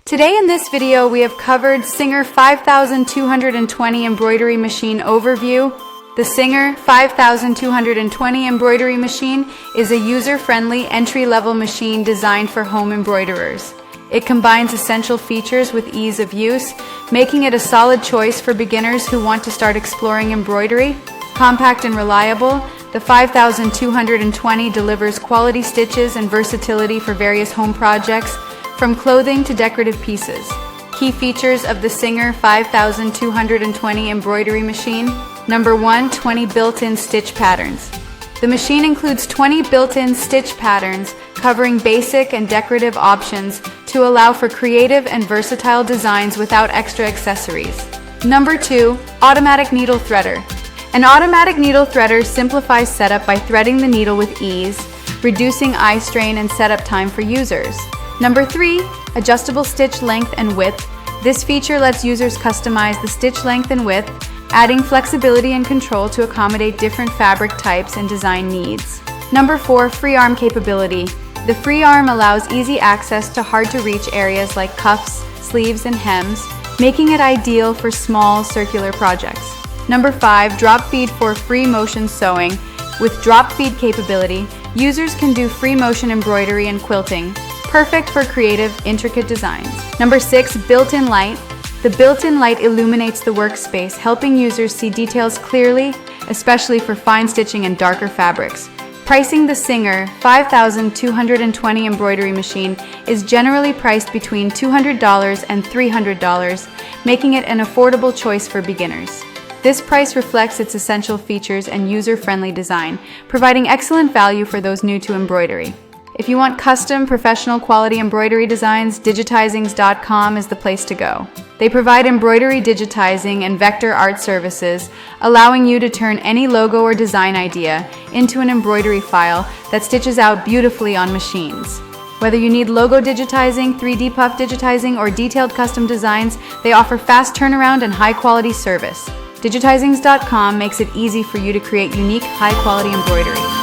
Today in this video we have covered Singer 5220 Embroidery Machine overview. The Singer 5220 Embroidery Machine is a user-friendly entry-level machine designed for home embroiderers. It combines essential features with ease of use, making it a solid choice for beginners who want to start exploring embroidery. Compact and reliable, the 5220 delivers quality stitches and versatility for various home projects, from clothing to decorative pieces. Key features of the Singer 5220 Embroidery Machine. Number 1, 20 built-in stitch patterns. The machine includes 20 built-in stitch patterns covering basic and decorative options to allow for creative and versatile designs without extra accessories. Number 2, automatic needle threader. An automatic needle threader simplifies setup by threading the needle with ease, reducing eye strain and setup time for users. Number 3, adjustable stitch length and width. This feature lets users customize the stitch length and width, adding flexibility and control to accommodate different fabric types and design needs. Number 4, free arm capability. The free arm allows easy access to hard-to-reach areas like cuffs, sleeves, and hems, making it ideal for small circular projects. Number 5, drop feed for free motion sewing. With drop feed capability, users can do free motion embroidery and quilting, perfect for creative, intricate designs. Number 6, built-in light. The built-in light illuminates the workspace, helping users see details clearly, especially for fine stitching and darker fabrics. Pricing: the Singer 5220 Embroidery Machine is generally priced between $200 and $300, making it an affordable choice for beginners. This price reflects its essential features and user-friendly design, providing excellent value for those new to embroidery. If you want custom, professional quality embroidery designs, Digitizing.com is the place to go. They provide embroidery digitizing and vector art services, allowing you to turn any logo or design idea into an embroidery file that stitches out beautifully on machines. Whether you need logo digitizing, 3D puff digitizing, or detailed custom designs, they offer fast turnaround and high-quality service. Digitizing.com makes it easy for you to create unique, high-quality embroidery.